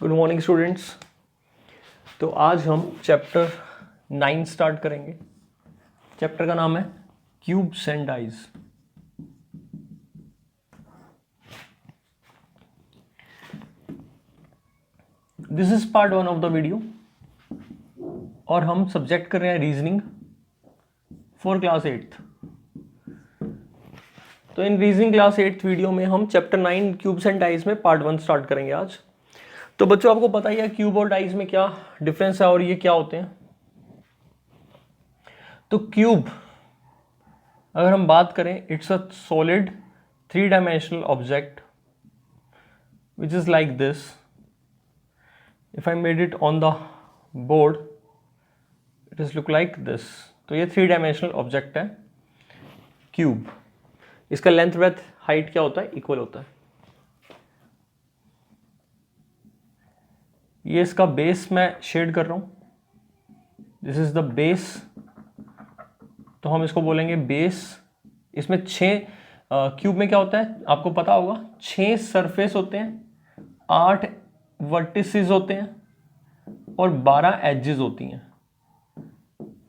Good morning students. तो आज हम चैप्टर 9 स्टार्ट करेंगे। चैप्टर का नाम है cubes and dies. This is part 1 of the video और हम सब्जेक्ट कर रहे हैं रीजनिंग फॉर क्लास 8th। तो इन रीजनिंग क्लास 8th वीडियो में हम चैप्टर 9 क्यूब्स एंड डाइज में पार्ट 1 स्टार्ट करेंगे आज। तो बच्चों आपको पता ही है क्यूब और डाइज में क्या डिफरेंस है और ये क्या होते हैं। तो क्यूब अगर हम बात करें, it's a solid 3-dimensional object which is like this. If I made it on the board it is look like this. तो ये 3-dimensional ऑब्जेक्ट है क्यूब। इसका लेंथ ब्रेथ हाइट क्या होता है, इक्वल होता है। ये इसका बेस मैं शेड कर रहा हूं, दिस इज द बेस। तो हम इसको बोलेंगे बेस। इसमें 6 क्यूब में क्या होता है आपको पता होगा, 6 सरफेस होते हैं, 8 वर्टिसेस होते हैं और 12 एजेस होती हैं।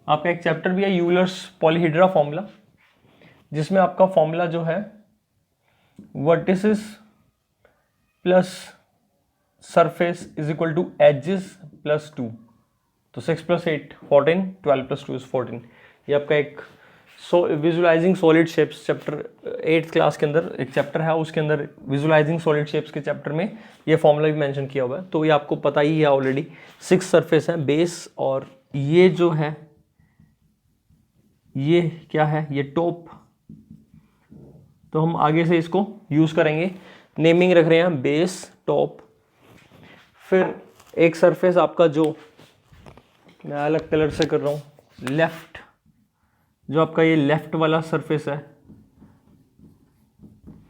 आपका एक चैप्टर भी है यूलर्स पॉलीहेड्रा फॉर्मूला, जिसमें आपका फॉर्मूला जो है vertices plus surface is equal to edges plus 2। तो 6 + 8 14, 12 + 2 is 14। ये आपका एक visualising solid shapes chapter 8th class के अंदर एक चैप्टर है, उसके अंदर विजुअलाइजिंग सॉलिड शेप्स के चैप्टर में ये फॉर्मूला भी मेंशन किया हुआ है। तो ये आपको पता ही है ऑलरेडी। 6 सरफेस है बेस, और ये जो है ये क्या है, ये टॉप। तो हम आगे से इसको यूज करेंगे, नेमिंग रख रहे हैं बेस टॉप। फिर एक सरफेस आपका जो मैं अलग कलर से कर रहा हूं, लेफ्ट, जो आपका ये लेफ्ट वाला सरफेस है।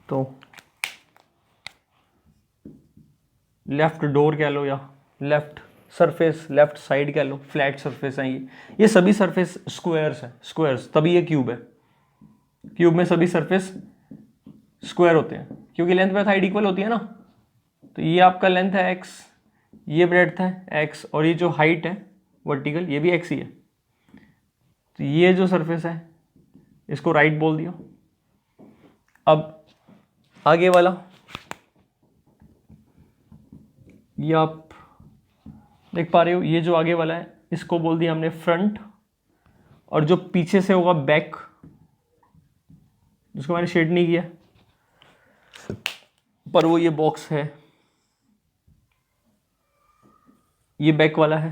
तो लेफ्ट डोर कह लो या लेफ्ट सरफेस, लेफ्ट साइड कह लो, फ्लैट सरफेस है ये सभी सरफेस स्क्वायर्स हैं, स्क्वायर्स, तभी ये क्यूब है। क्यूब में सभी सरफेस स्क्वायर होते हैं क्योंकि लेंथ बाय हाइट इक्वल होती है ना। तो ये आपका लेंथ है x, ये ब्रेड्थ है x, और ये जो हाइट है वर्टिकल ये भी x ही है। तो ये जो सरफेस है इसको राइट बोल दिया। अब आगे वाला ये आप देख पा रहे हो, ये जो आगे वाला है इसको बोल दिया हमने फ्रंट, और जो पीछे से होगा बैक, जिसको मैंने शेड नहीं किया पर वो ये बॉक्स है, ये बैक वाला है,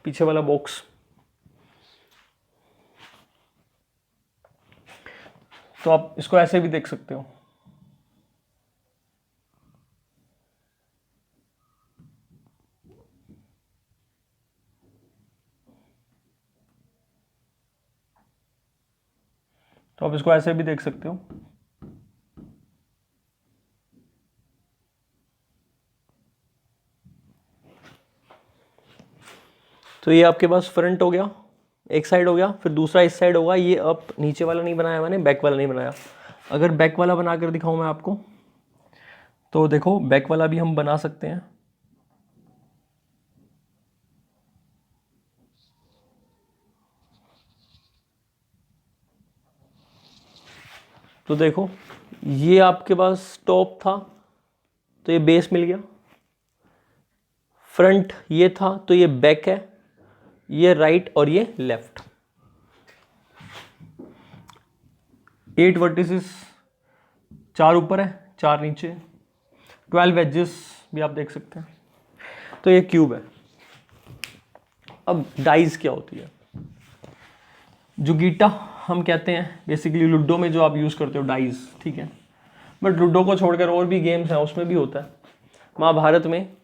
पीछे वाला बॉक्स। तो आप इसको ऐसे भी देख सकते हो। तो आप इसको ऐसे भी देख सकते हो। तो ये आपके पास फ्रंट हो गया, एक साइड हो गया, फिर दूसरा इस साइड होगा। ये अब नीचे वाला नहीं बनाया मैंने, बैक वाला नहीं बनाया। अगर बैक वाला बनाकर दिखाऊं मैं आपको, तो देखो बैक वाला भी हम बना सकते हैं। तो देखो ये आपके पास टॉप था तो ये बेस मिल गया, फ्रंट ये था तो ये बैक है, ये राइट और ये लेफ्ट। 8 वर्टिसेस, 4 ऊपर है 4 नीचे, 12 एजेस भी आप देख सकते हैं। तो ये क्यूब है। अब डाइज क्या होती है, जुगीटा हम कहते हैं बेसिकली लूडो में जो आप यूज करते हो डाइज, ठीक है। बट लूडो को छोड़कर और भी गेम्स हैं उसमें भी होता है। महाभारत में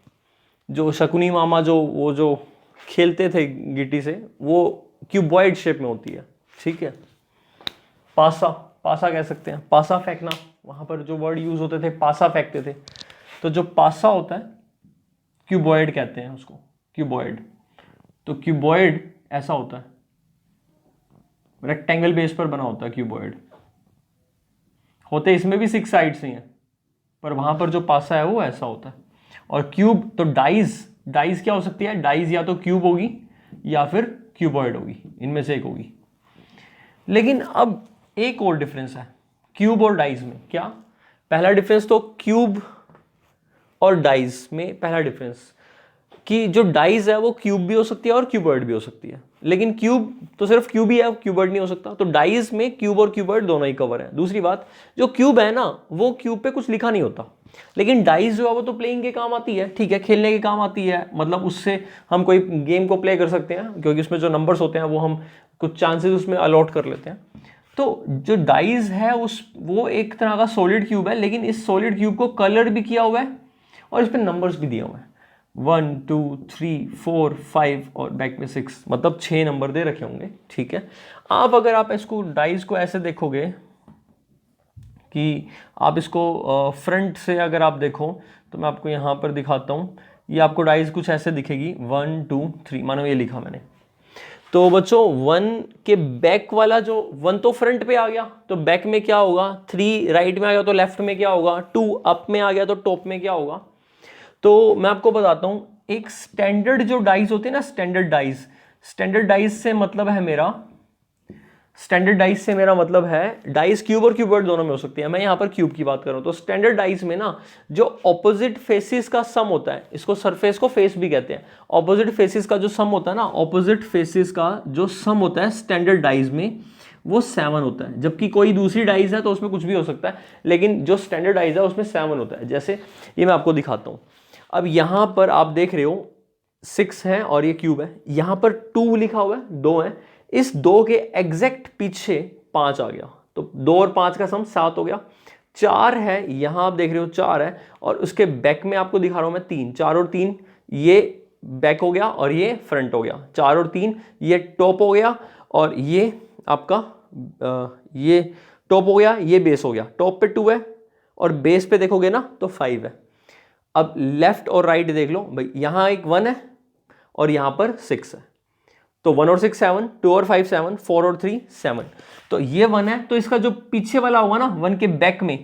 जो शकुनी मामा वो जो खेलते थे गिट्टी से, वो क्यूबॉइड शेप में होती है, ठीक है। पासा कह सकते हैं, पासा फेंकना, वहां पर जो वर्ड यूज होते थे पासा फेंकते थे। तो जो पासा होता है क्यूबॉइड कहते हैं उसको, क्यूबॉइड। तो क्यूबॉइड ऐसा होता है, रेक्टेंगल बेस पर बना होता है क्यूबॉइड। होते इसमें भी 6 साइड्स ही हैं, पर वहां पर जो पासा है वो ऐसा होता है। और क्यूब तो डाइज क्या हो सकती है, डाइज या तो क्यूब होगी या फिर क्यूबॉइड होगी, इनमें से एक होगी। लेकिन अब एक और डिफरेंस है क्यूब और डाइज में। क्या पहला डिफरेंस? तो क्यूब और डाइज में पहला डिफरेंस कि जो डाइज है वो क्यूब भी हो सकती है और क्यूबॉइड भी हो सकती है, लेकिन क्यूब तो सिर्फ क्यूब ही है, क्यूबॉइड नहीं हो सकता। तो डाइज में क्यूब और क्यूबॉइड दोनों ही कवर है। दूसरी बात, जो क्यूब है ना वो क्यूब पे कुछ लिखा नहीं होता, लेकिन डाइज जो है वो तो प्लेइंग के काम आती है, ठीक है, खेलने के काम आती है, मतलब उससे हम कोई गेम को प्ले कर सकते हैं, क्योंकि उसमें जो नंबर्स होते हैं वो हम कुछ चांसेस उसमें अलॉट कर लेते हैं। तो जो डाइज है वो एक तरह का सॉलिड क्यूब है, लेकिन इस सॉलिड क्यूब को कलर भी किया हुआ है और इस पर नंबर्स भी दिए हुए हैं, 1 2 3 4 5 और बैक में 6, मतलब 6 नंबर दे रखे होंगे, ठीक है। आप अगर आप इसको डाइज को ऐसे देखोगे कि आप इसको फ्रंट से अगर आप देखो, तो मैं आपको यहाँ पर दिखाता हूँ, ये आपको डाइज कुछ ऐसे दिखेगी 1 2 3, मानो ये लिखा मैंने। तो बच्चों 1 के बैक वाला जो 1 तो फ्रंट पे आ गया, तो बैक में क्या होगा, 3 राइट में आ गया तो लेफ्ट में क्या होगा, 2 अप में आ गया तो टॉप में क्या होगा। तो मैं आपको बताता हूं, एक स्टैंडर्ड जो डाइस होते हैं ना, स्टैंडर्ड डाइस से मतलब है मेरा, स्टैंडर्ड डाइस से मेरा मतलब है डाइस क्यूब और क्यूबॉइड दोनों में हो सकती है। मैं यहां पर क्यूब की बात कर रहा हूं। तो स्टैंडर्ड डाइस में ना जो ऑपोजिट फेसिस का सम होता है, इसको सरफेस को फेस भी कहते हैं, ऑपोजिट फेसिस का जो सम होता है ना, ऑपोजिट फेसिस का जो सम होता है स्टैंडर्ड डाइस में वो 7 होता है। जबकि कोई दूसरी डाइस है तो उसमें कुछ भी हो सकता है, लेकिन जो स्टैंडर्ड डाइस है उसमें 7 होता है। जैसे ये मैं आपको दिखाता हूं, अब यहां पर आप देख रहे हो 6 है और ये क्यूब है, यहां पर 2 लिखा हुआ है, 2 है, इस 2 के एग्जैक्ट पीछे 5 आ गया, तो 2 और 5 का सम 7 हो गया। 4 है, यहां आप देख रहे हो 4 है, और उसके बैक में आपको दिखा रहा हूं मैं 3, 4 और 3 ये बैक हो गया और ये फ्रंट हो गया, 4 और 3 ये टॉप हो गया और ये आपका ये टॉप हो गया, ये बेस हो गया। टॉप पे 2 है और बेस पे देखोगे ना तो 5 है। अब लेफ्ट और राइट देख लो भाई, यहां एक 1 है और यहां पर 6 है, तो 1 और 6 7, 2 और 5 7, 4 और 3 7, तो ये 1 है, तो इसका जो पीछे वाला होगा ना 1 के बैक में,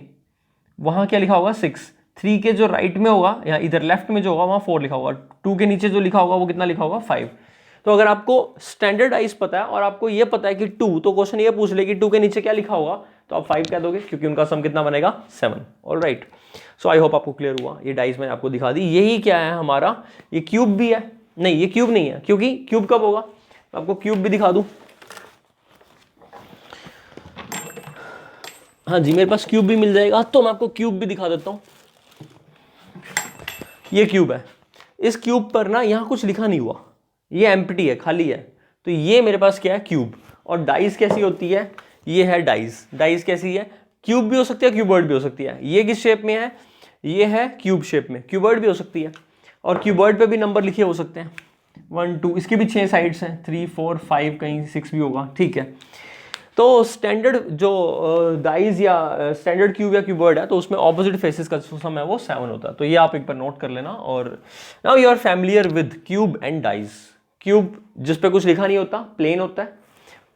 वहां क्या लिखा होगा 6, 3 के जो राइट में होगा या इधर लेफ्ट में जो होगा वहां 4 लिखा होगा, 2 के नीचे जो लिखा होगा वो कितना लिखा होगा 5। तो अगर आपको स्टैंडर्डाइज पता है और आपको ये पता है कि 2, तो क्वेश्चन ये पूछ ले कि 2 के नीचे क्या लिखा होगा, तो आप 5 कह दोगे, क्योंकि उनका सम कितना बनेगा 7। ऑलराइट, सो आई होप आपको क्लियर हुआ। ये डाइस मैंने आपको दिखा दी। यही क्या है हमारा, ये क्यूब भी है, नहीं ये क्यूब नहीं है, क्योंकि क्यूब कब होगा, आपको क्यूब भी दिखा दूं। हाँ जी, मेरे पास क्यूब भी मिल जाएगा, तो मैं आपको क्यूब भी दिखा देता हूं। ये क्यूब है, इस क्यूब पर ना यहां कुछ लिखा नहीं हुआ, ये एम्प्टी है, खाली है, तो ये मेरे पास क्या है क्यूब। और डाइस कैसी होती है, ये है डाइस। डाइस कैसी है, क्यूब भी हो सकती है, क्यूबॉइड भी हो सकती है। ये किस शेप में है, ये है क्यूब शेप में, क्यूबॉइड भी हो सकती है, और क्यूबॉइड पे भी नंबर लिखे हो सकते हैं 1 2, इसकी भी 6 साइड्स हैं, 3 4 5, कहीं 6 भी होगा, ठीक है। तो स्टैंडर्ड जो डाइज या स्टैंडर्ड क्यूब या क्यूबॉइड है, तो उसमें ऑपोजिट फेसेस का जो सम है वो 7 होता है। तो ये आप एक बार नोट कर लेना। और now you are familiar with cube and dies. Cube जिस पे कुछ लिखा नहीं होता, प्लेन होता है।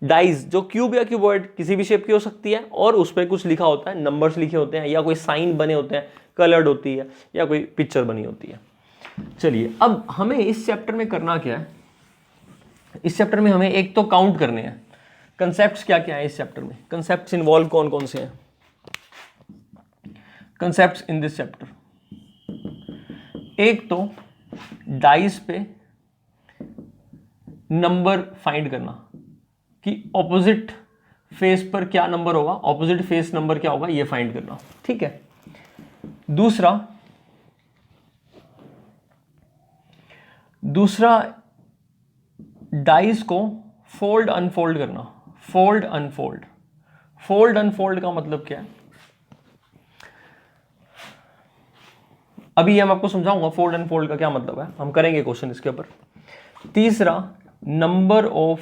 डाइज जो क्यूब या क्यूबॉइड किसी भी शेप की हो सकती है और उस पर कुछ लिखा होता है, नंबर्स लिखे होते हैं या कोई साइन बने होते हैं, कलर्ड होती है या कोई पिक्चर बनी होती है। चलिए, अब हमें इस चैप्टर में करना क्या है, इस चैप्टर में हमें एक तो काउंट करने हैं कंसेप्ट्स क्या क्या है इस चैप्टर में। कंसेप्ट्स इन्वॉल्व कौन कौन से हैं, कंसेप्ट्स इन दिस चैप्टर, एक तो डाइस पे नंबर फाइंड करना कि ऑपोजिट फेस पर क्या नंबर होगा, ऑपोजिट फेस नंबर क्या होगा, ये फाइंड करना, ठीक है। दूसरा डाइस को फोल्ड अनफोल्ड करना। फोल्ड अनफोल्ड, फोल्ड अनफोल्ड का मतलब क्या है, अभी हम आपको समझाऊंगा फोल्ड अनफोल्ड का क्या मतलब है, हम करेंगे क्वेश्चन इसके ऊपर। तीसरा, नंबर ऑफ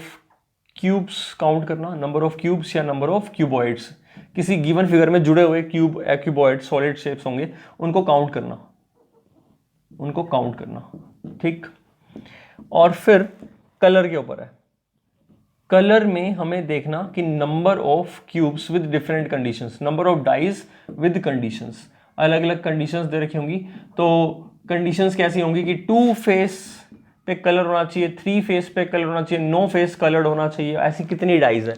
क्यूब्स काउंट करना, नंबर ऑफ क्यूब्स या नंबर ऑफ क्यूबॉइड्स, किसी गिवन फिगर में जुड़े हुए क्यूब या क्यूबॉइड सॉलिड शेप्स होंगे, उनको काउंट करना, उनको काउंट करना, ठीक। और फिर कलर के ऊपर है, कलर में हमें देखना कि number of cubes with different conditions, number of dies with conditions, अलग अलग कंडीशंस दे रखी होंगी। तो कंडीशंस कैसी होंगी कि 2 फेस पे कलर होना चाहिए, 3 फेस पे कलर होना चाहिए, 9 फेस कलर्ड होना चाहिए, ऐसी कितनी डाइज है।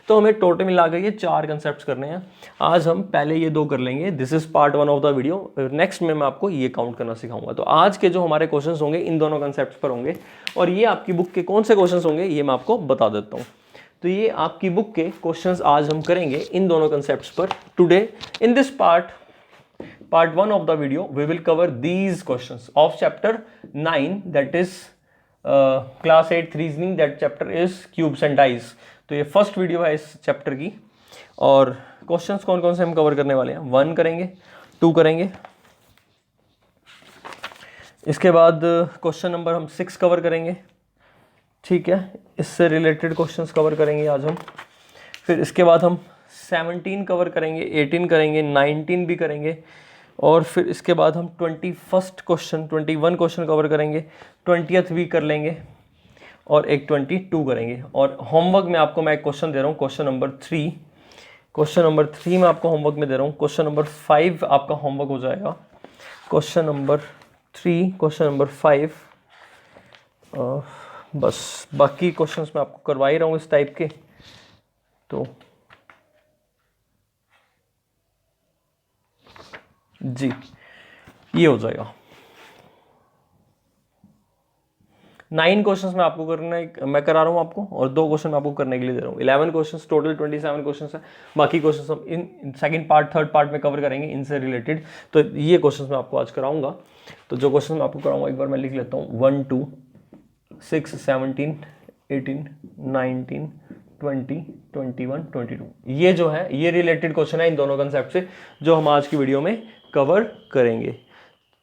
तो हमें टोटल मिलाकर ये 4 कंसेप्ट करने हैं। आज हम पहले ये 2 कर लेंगे, this is part 1 of the video. Next में मैं आपको ये काउंट करना सिखाऊंगा। तो आज के जो हमारे क्वेश्चंस होंगे इन दोनों कंसेप्ट पर होंगे, और ये आपकी बुक के कौन से क्वेश्चंस होंगे ये मैं आपको बता देता हूँ। तो ये आपकी बुक के क्वेश्चंस आज हम करेंगे इन दोनों कंसेप्ट्स पर। Today in this part 1 of the video we will cover these questions of chapter 9, that is class 8 reasoning, that chapter is cubes and dice। तो ये फर्स्ट वीडियो है इस चैप्टर की। और क्वेश्चंस कौन कौन से हम कवर करने वाले हैं, 1 करेंगे, 2 करेंगे, इसके बाद क्वेश्चन नंबर हम 6 कवर करेंगे, ठीक है, इससे रिलेटेड क्वेश्चंस कवर करेंगे आज हम। फिर इसके बाद हम 17 कवर करेंगे, 18 करेंगे, 19 भी करेंगे, और फिर इसके बाद हम 21 क्वेश्चन कवर करेंगे, 20th भी कर लेंगे, और एक 22 करेंगे। और होमवर्क में आपको मैं एक क्वेश्चन दे रहा हूँ, क्वेश्चन नंबर 3 मैं आपको होमवर्क में दे रहा हूँ। क्वेश्चन नंबर 5 आपका होमवर्क हो जाएगा। क्वेश्चन नंबर 3, क्वेश्चन नंबर 5, बस बाकी क्वेश्चंस मैं आपको करवा ही रहा हूँ इस टाइप के। तो जी ये हो जाएगा। 9 क्वेश्चंस मैं आपको मैं करा रहा हूँ आपको, और 2 क्वेश्चन मैं आपको करने के लिए दे रहा हूँ। 11 क्वेश्चंस टोटल, 27 क्वेश्चंस है। बाकी क्वेश्चंस हम in second part, third part में कवर करेंगे इनसे रिलेटेड। तो ये क्वेश्चंस मैं आपको आज कराऊंगा। तो जो क्वेश्चन मैं आपको कराऊंगा एक बार मैं लिख लेता हूँ, 1, 2, 6, 17, 18, 19, 20, 21, 22। ये जो है ये रिलेटेड क्वेश्चन है इन दोनों कंसेप्ट से, जो हम आज की वीडियो में कवर करेंगे।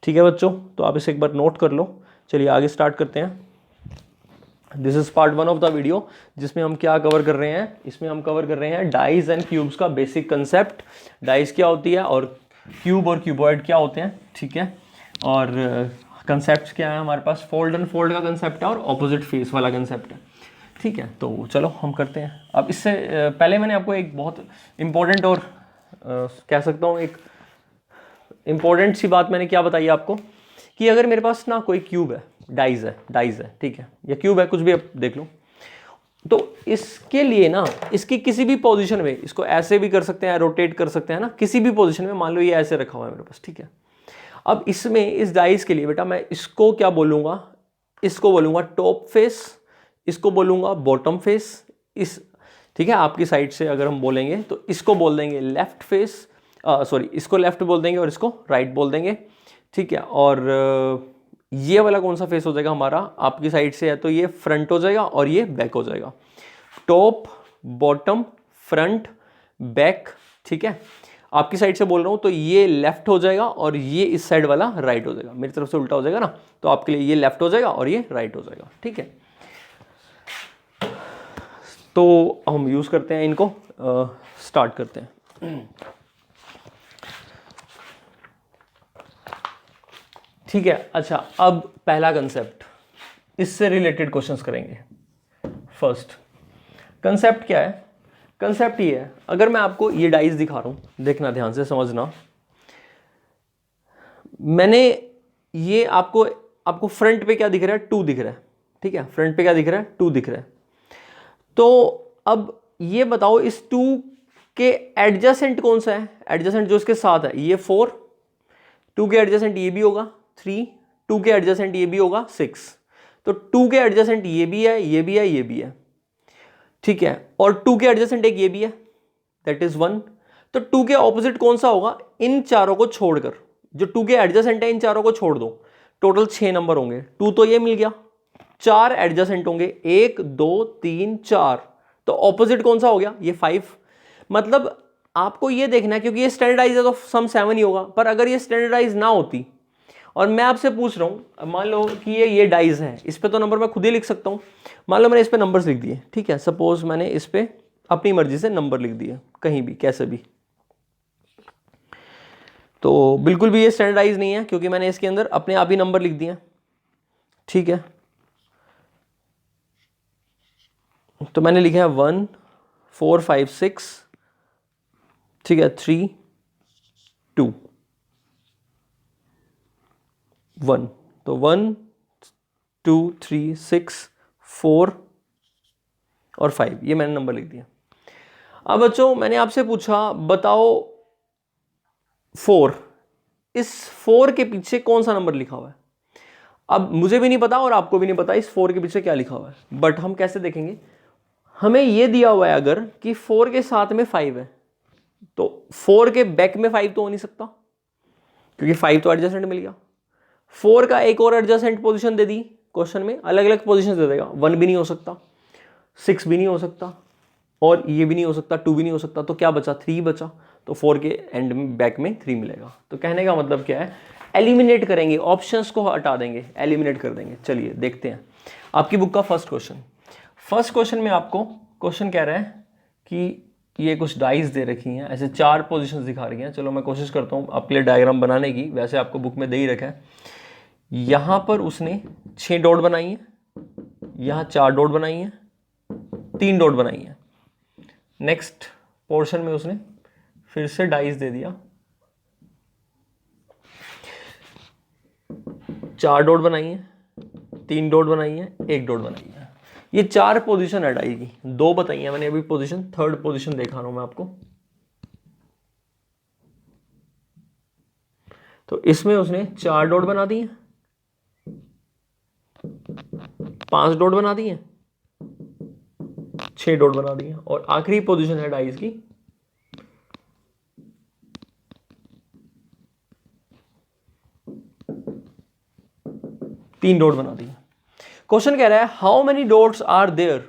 ठीक है बच्चों, तो आप इसे एक बार नोट कर लो। चलिए आगे स्टार्ट करते हैं। This is part 1 of the video, जिसमें हम क्या कवर कर रहे हैं, इसमें हम कवर कर रहे हैं डाइज एंड क्यूब्स का बेसिक कंसेप्ट। डाइज क्या होती है और क्यूब और क्यूबॉइड क्या होते हैं, ठीक है। और कंसेप्ट क्या है हमारे पास, फोल्ड एंड फोल्ड का कंसेप्ट है और ऑपोजिट फेस वाला कंसेप्ट है, ठीक है। तो चलो हम करते हैं। अब इससे पहले मैंने आपको एक बहुत इंपॉर्टेंट और कह सकता हूँ एक इंपॉर्टेंट सी बात मैंने क्या बताई आपको, कि अगर मेरे पास ना कोई क्यूब है, डाइज है, ठीक है, या क्यूब है, कुछ भी आप देख लो, तो इसके लिए ना इसकी किसी भी पोजीशन में, इसको ऐसे भी कर सकते हैं, रोटेट कर सकते हैं ना, किसी भी पोजीशन में। मान लो ये ऐसे रखा हुआ है मेरे पास, ठीक है। अब इसमें इस डाइज के लिए बेटा मैं इसको क्या बोलूंगा, इसको बोलूंगा टॉप फेस, इसको बोलूंगा बॉटम फेस, इस, ठीक है। आपकी साइड से अगर हम बोलेंगे तो इसको बोल देंगे लेफ्ट फेस, सॉरी इसको लेफ्ट बोल देंगे और इसको राइट बोल देंगे, ठीक है। और ये वाला कौन सा फेस हो जाएगा हमारा, आपकी साइड से है तो ये फ्रंट हो जाएगा और ये बैक हो जाएगा। टॉप, बॉटम, फ्रंट, बैक, ठीक है। आपकी साइड से बोल रहा हूं तो ये लेफ्ट हो जाएगा और ये इस साइड वाला राइट हो जाएगा। मेरी तरफ से उल्टा हो जाएगा ना, तो आपके लिए ये लेफ्ट हो जाएगा और ये राइट हो जाएगा, ठीक है। तो हम यूज करते हैं इनको, स्टार्ट करते हैं, ठीक है। अच्छा, अब पहला कंसेप्ट, इससे रिलेटेड क्वेश्चंस करेंगे। फर्स्ट कंसेप्ट क्या है, कंसेप्ट ये है, अगर मैं आपको ये डाइस दिखा रहा हूं, देखना ध्यान से समझना। मैंने ये आपको फ्रंट पे क्या दिख रहा है, 2 दिख रहा है, ठीक है। फ्रंट पे क्या दिख रहा है, 2 दिख रहा है। तो अब ये बताओ इस 2 के एडजेसेंट कौन सा है, एडजेसेंट जो इसके साथ है, ये 4, 2 के एडजेसेंट ये भी होगा 3, 2 के एडजेसेंट ये भी होगा 6। तो 2 के एडजेसेंट ये भी है, ये भी है, ये भी है, ठीक है। और 2 के एडजेसेंट एक ये भी है, दैट इज 1। तो 2 के ऑपोजिट कौन सा होगा, इन चारों को छोड़कर, जो 2 के एडजेसेंट है इन चारों को छोड़ दो, टोटल 6 नंबर होंगे। 2 तो ये मिल गया, 4 एडजेसेंट होंगे, 1, 2, 3, 4। तो ऑपोजिट कौन सा हो गया, ये 5। मतलब आपको ये देखना है, क्योंकि ये स्टैंडर्डाइज है तो सम 7 ही होगा, पर अगर ये स्टैंडर्डाइज ना होती और मैं आपसे पूछ रहा हूं, मान लो कि ये डाइज है, इस पे तो नंबर मैं खुद ही लिख सकता हूं। मान लो मैंने इस पे नंबर्स लिख दिए, ठीक है। सपोज मैंने इस पे अपनी मर्जी से नंबर लिख दिए, कहीं भी कैसे भी, तो बिल्कुल भी ये स्टैंडर्डाइज नहीं है, क्योंकि मैंने इसके अंदर अपने आप ही नंबर लिख दिए, ठीक है। तो मैंने लिखा है 1, 4, 5, 6, ठीक है, 3, 2। 1, तो 1 2 3 6 4 और 5, ये मैंने नंबर लिख दिया। अब बच्चों मैंने आपसे पूछा बताओ 4, इस 4 के पीछे कौन सा नंबर लिखा हुआ है। अब मुझे भी नहीं पता और आपको भी नहीं पता इस 4 के पीछे क्या लिखा हुआ है, बट हम कैसे देखेंगे, हमें ये दिया हुआ है अगर कि 4 के साथ में 5 है, तो 4 के बैक में 5 तो हो नहीं सकता क्योंकि 5 तो एडजेसेंट मिल गया। 4 का एक और adjacent position they the question में, अलग अलग पोजीशन दे देगा, 1 भी नहीं हो सकता, 6 भी नहीं हो सकता, और ये भी नहीं हो सकता, 2 भी नहीं हो सकता, तो क्या बचा, 3 बचा, तो 4 के एंड में बैक में 3 मिलेगा। तो कहने का मतलब क्या है, एलिमिनेट करेंगे, ऑप्शंस को हटा देंगे, एलिमिनेट कर देंगे। चलिए देखते हैं आपकी बुक का फर्स्ट क्वेश्चन। फर्स्ट क्वेश्चन में आपको क्वेश्चन कह रहा है कि ये कुछ डाइस दे रखी हैं, ऐसे 4 पोजीशंस दिखा रही हैं। चलो मैं कोशिश करता हूँ आपके लिए डायग्राम बनाने की, वैसे आपको बुक में दे ही रखा है। यहाँ पर उसने 6 डॉट बनाई हैं, यहाँ 4 डॉट बनाई हैं, 3 डॉट बनाई हैं। नेक्स्ट पोर्शन में उसने फिर से डाइस दे दिया, 4 डॉट बनाई है, 3 डॉट बनाई है, 1 डॉट बनाई है। ये 4 पोजीशन है डाई की, 2 बताई है मैंने अभी पोजीशन, थर्ड पोजीशन दिखा रहा हूं मैं आपको। तो इसमें उसने 4 डॉट बना दी है, 5 डॉट बना दी है, 6 डॉट बना दी है, और आखिरी पोजीशन है डाइस की 3 डॉट बना दी है। क्वेश्चन कह रहा है how many dots are there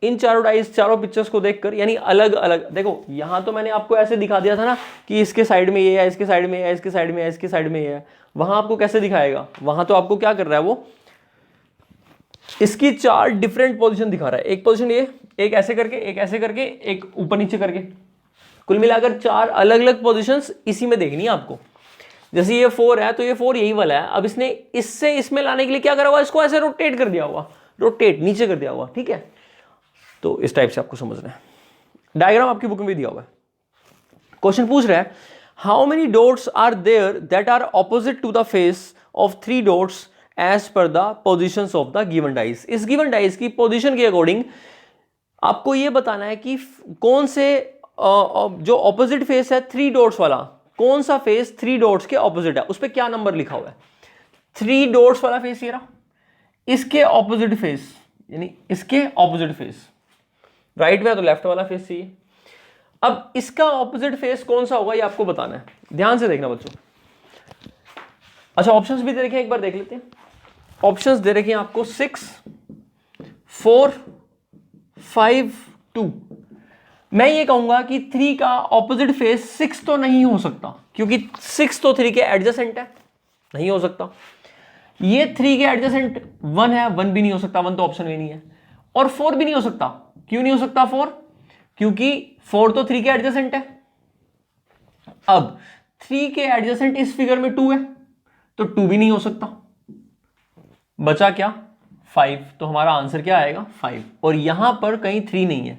in चारों डाइस, चारों पिक्चर्स को देखकर, यानी अलग अलग। देखो यहां तो मैंने आपको ऐसे दिखा दिया था ना कि इसके साइड में ये है, इसके साइड में ये है, इसके साइड में है, इसके साइड में ये है। वहां आपको कैसे दिखाएगा, वहां तो आपको क्या कर रहा है, वो इसकी 4 डिफरेंट पोजीशन दिखा रहा है। एक पोजीशन ये, एक ऐसे करके, एक ऐसे करके, एक ऊपर नीचे करके, कुल मिलाकर 4 अलग अलग पोजीशंस इसी में देखनी है आपको। जैसे ये 4 है तो ये 4 यही वाला है, अब इसने इससे इसमें लाने के लिए क्या करा हुआ, इसको ऐसे रोटेट कर दिया हुआ, रोटेट नीचे कर दिया हुआ, ठीक है। तो इस टाइप से आपको समझना है। डायग्राम आपकी बुक में भी दिया हुआ है। क्वेश्चन पूछ रहा है how many dots are there that are opposite to the face of 3 dots as पर the positions of the given dice. इस गिवन डाइस की पोजीशन के अकॉर्डिंग आपको यह बताना है कि कौन से जो ऑपोजिट फेस है 3 डॉट्स वाला, कौन सा फेस 3 डॉट्स के ऑपोजिट है, उस पर क्या नंबर लिखा हुआ है। 3 डॉट्स वाला फेस ये रहा, इसके ऑपोजिट फेस, यानी इसके ऑपोजिट फेस राइट में है तो लेफ्ट वाला फेस चाहिए। अब इसका ऑपोजिट फेस कौन सा होगा ये आपको बताना है, ध्यान से देखना बच्चों। अच्छा ऑप्शंस भी दे रखे हैं, एक बार देख लेते हैं। ऑप्शंस दे रखे हैं आपको 6 4 5 2। मैं ये कहूंगा कि 3 का ऑपोजिट फेस 6 तो नहीं हो सकता, क्योंकि 6 तो 3 के एडजेसेंट है, नहीं हो सकता। ये 3 के एडजेसेंट 1 है, 1 भी नहीं हो सकता, 1 तो ऑप्शन में नहीं है। और 4 भी नहीं हो सकता। क्यों नहीं हो सकता 4? क्योंकि 4 तो 3 के एडजेसेंट है। अब 3 के एडजेसेंट इस फिगर में 2 है, तो 2 भी नहीं हो सकता। बचा क्या, 5। तो हमारा आंसर क्या आएगा, 5। और यहां पर कहीं 3 नहीं है,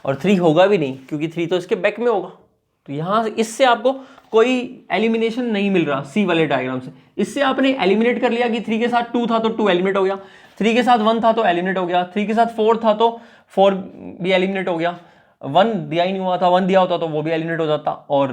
और 3 होगा भी नहीं क्योंकि 3 तो इसके बैक में होगा। तो यहां इससे आपको कोई एलिमिनेशन नहीं मिल रहा सी वाले डायग्राम से। इससे आपने एलिमिनेट कर लिया कि 3 के साथ 2 था तो 2 एलिमिनेट हो गया, 3 के साथ 1 था तो एलिमिनेट हो गया, 3 के साथ 4 था तो 4 भी एलिमिनेट हो गया, 1 दिया ही नहीं हुआ था, 1 दिया होता तो वो भी एलिमिनेट हो जाता, और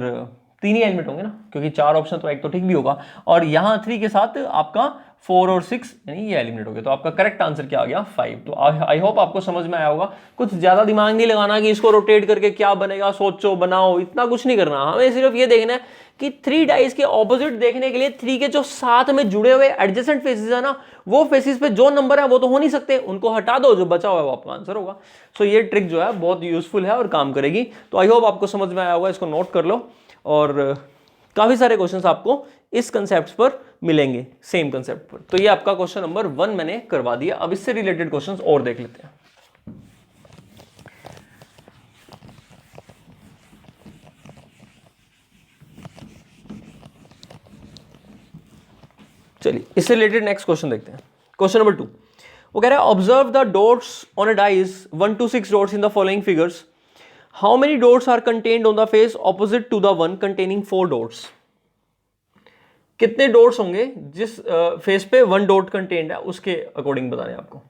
3 ही एलिमिनेट होंगे ना, क्योंकि 4 ऑप्शन तो एक तो ठीक भी होगा, और यहां 3 के साथ आपका 4 और 6 यानी ये एलिमिनेट हो गया। तो आपका करेक्ट आंसर क्या आ गया, 5। तो आई होप आपको समझ में आया होगा। कुछ ज्यादा दिमाग नहीं लगाना कि इसको रोटेट करके क्या बनेगा, सोचो बनाओ, इतना कुछ नहीं करना। हमें सिर्फ ये देखना है कि 3 डाइस के ऑपोजिट देखने के लिए 3 के जो साथ में जुड़े हुए एडजेसेंट फेसेस है ना, वो फेसेस पे जो नंबर है वो तो हो नहीं सकते, उनको हटा दो, जो बचा हुआ है वो आपका आंसर होगा। सो ये ट्रिक जो है बहुत यूजफुल है और काम करेगी। तो आई होप आपको समझ में आया होगा, इसको नोट कर लो। और काफी सारे क्वेश्चंस आपको इस कंसेप्ट पर मिलेंगे, सेम कंसेप्ट पर। तो ये आपका क्वेश्चन नंबर 1 मैंने करवा दिया। अब इससे रिलेटेड क्वेश्चंस और देख लेते हैं। चलिए इससे रिलेटेड नेक्स्ट क्वेश्चन देखते हैं। क्वेश्चन नंबर 2 वो कह रहा है observe the dots on a dice 1 to 6 dots in the following figures, how many dots are contained on the face opposite to the one containing 4 dots. कितने dots होंगे जिस face पे 1 डॉट कंटेंट है उसके अकॉर्डिंग बताने आपको।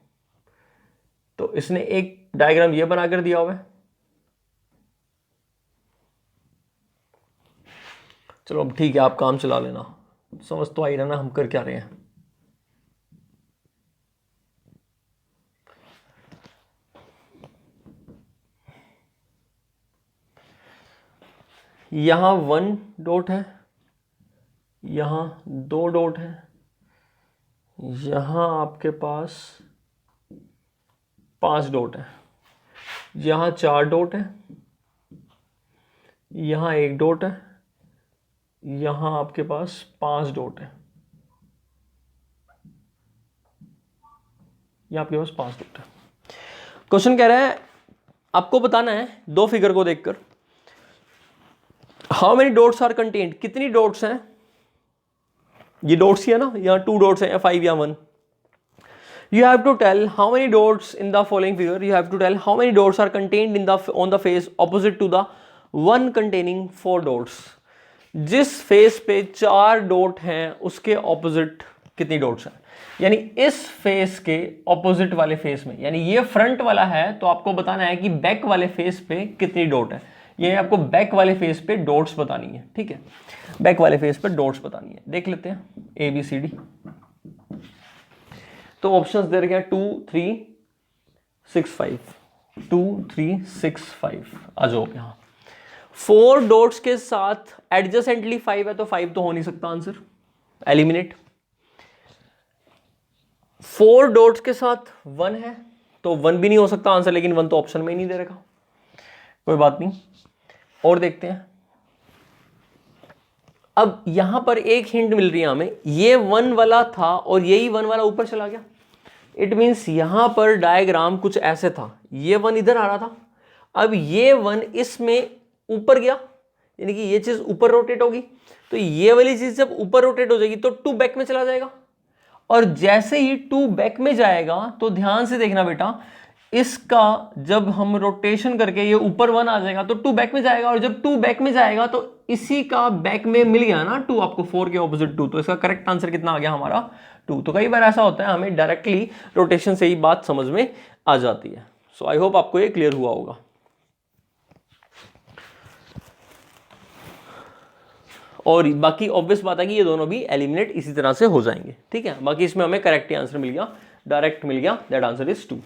तो इसने एक डायग्राम ये बना कर दिया हुआ है। चलो अब ठीक है, आप काम चला लेना, समझ तो आई रहा ना हम कर क्या रहे हैं। यहां 1 डॉट है, यहां 2 डॉट है, यहां आपके पास 5 डॉट है, यहां 4 डॉट है, यहां 1 डॉट है, यहां आपके पास 5 डॉट है, यहां आपके पास 5 डॉट है। क्वेश्चन कह रहा है आपको बताना है दो फिगर को देखकर how many dots are contained, कितनी डॉट्स हैं, ये डॉट्स ही है ना, यहाँ 2 डॉट्स हैं या 5 या 1। You have to tell how many dots in the following figure. You have to tell how many dots are contained in the on the face opposite to the one containing 4 dots. जिस face पे 4 dot हैं उसके opposite कितनी dots हैं, यानी इस face के opposite वाले फेस में, यानी ये फ्रंट वाला है तो आपको बताना है कि बैक वाले फेस पे कितनी डॉट है। ये आपको बैक वाले फेस पे डॉट्स बतानी है, ठीक है, बैक वाले फेस पे डॉट्स बतानी है। देख लेते हैं ABCD। तो ऑप्शंस दे रखे हैं 2 3 6 5, 2 3 6 5। आ जाओ यहाँ 4 डॉट्स के साथ एडजेसेंटली 5 है तो 5 तो हो नहीं सकता, आंसर एलिमिनेट। 4 डॉट्स के साथ 1 है तो 1 भी नहीं हो सकता आंसर, लेकिन 1 तो ऑप्शन में ही नहीं दे रखा, कोई बात नहीं। और देखते हैं, अब यहां पर एक हिंट मिल रही है हमें, ये 1 वाला था और यही 1 वाला ऊपर चला गया। इट मीन्स यहां पर डायग्राम कुछ ऐसे था, ये 1 इधर आ रहा था, अब ये 1 इसमें ऊपर गया, यानी कि ये चीज ऊपर रोटेट होगी, तो ये वाली चीज जब ऊपर रोटेट हो जाएगी तो 2 बैक में चला जाएगा। और जैसे ही 2 बैक में जाएगा तो ध्यान से देखना बेटा, इसका जब हम रोटेशन करके ये ऊपर 1 आ जाएगा तो 2 बैक में जाएगा, और जब 2 बैक में जाएगा तो इसी का बैक में मिल गया ना 2 आपको, 4 के ऑपोजिट 2, तो इसका करेक्ट आंसर कितना आ गया हमारा 2। तो कई बार ऐसा होता है हमें डायरेक्टली रोटेशन से ही बात समझ में आ जाती है। सो आई होप आपको ये क्लियर हुआ होगा। और बाकी ऑब्वियस बात है कि ये दोनों भी एलिमिनेट इसी तरह से हो जाएंगे, ठीक है। बाकी इसमें हमें करेक्ट आंसर मिल गया, डायरेक्ट मिल गया, दैट आंसर इज 2।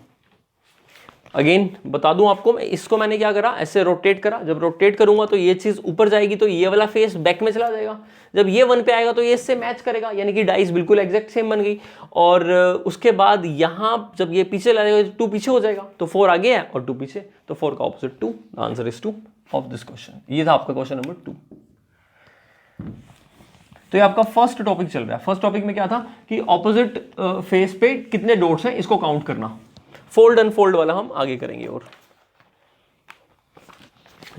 अगेन बता दूं आपको, इसको मैंने क्या करा, ऐसे रोटेट करा, जब रोटेट करूंगा तो ये चीज ऊपर जाएगी तो ये वाला फेस बैक में चला जाएगा, जब ये 1 पे आएगा तो ये इससे मैच करेगा, यानी कि डाइस बिल्कुल एग्जैक्ट सेम बन गई। और उसके बाद यहां जब ये पीछे लाएगा 2 पीछे हो जाएगा, तो 4 आगे है और 2 पीछे, तो 4 का opposite 2, answer is 2 of this question. ये था आपका क्वेश्चन नंबर 2। तो ये आपका फर्स्ट टॉपिक चल रहा है। फर्स्ट टॉपिक में क्या था कि ऑपोजिट फेस पे कितने डॉट्स हैं इसको काउंट करना। फोल्ड अनफोल्ड वाला हम आगे करेंगे। और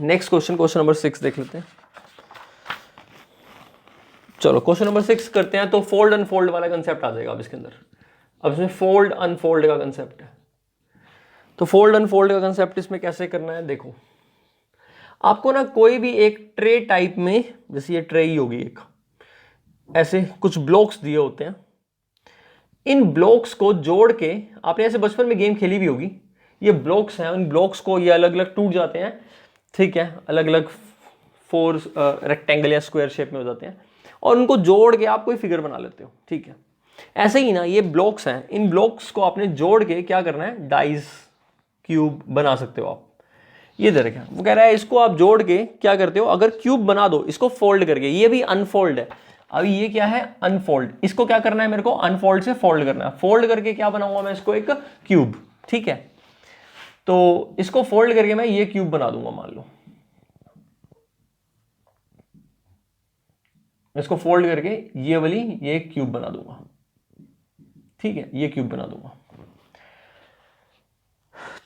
नेक्स्ट क्वेश्चन, क्वेश्चन नंबर 6 देख लेते हैं। चलो क्वेश्चन नंबर 6 करते हैं। तो फोल्ड अनफोल्ड वाला कंसेप्ट आ जाएगा अब इसके अंदर। अब इसमें फोल्ड अनफोल्ड का कंसेप्ट है। तो फोल्ड अनफोल्ड का कंसेप्ट इसमें कैसे करना है, देखो आपको ना कोई भी एक ट्रे टाइप में, जैसे ये ट्रे ही होगी एक, ऐसे कुछ ब्लॉक्स दिए होते हैं, इन ब्लॉक्स को जोड़ के, आपने ऐसे बचपन में गेम खेली भी होगी, ये ब्लॉक्स हैं, उन ब्लॉक्स को ये अलग अलग टूट जाते हैं, ठीक है, अलग अलग 4 रेक्टेंगल या स्क्वायर शेप में हो जाते हैं, और उनको जोड़ के आप कोई फिगर बना लेते हो, ठीक है। ऐसे ही ना ये ब्लॉक्स हैं, इन ब्लॉक्स को आपने जोड़ के क्या करना है, डाइस क्यूब बना सकते हो आप। ये दे रखा है, वो कह रहा है इसको आप जोड़ के क्या करते हो, अगर क्यूब बना दो इसको फोल्ड करके, ये भी अनफोल्ड है। अभी ये क्या है, अनफोल्ड, इसको क्या करना है मेरे को, अनफोल्ड से फोल्ड करना है। फोल्ड करके क्या बनाऊंगा मैं इसको, एक क्यूब, ठीक है। तो इसको फोल्ड करके मैं ये क्यूब बना दूंगा, मान लो इसको फोल्ड करके ये वाली ये क्यूब बना दूंगा, ठीक है, ये क्यूब बना दूंगा।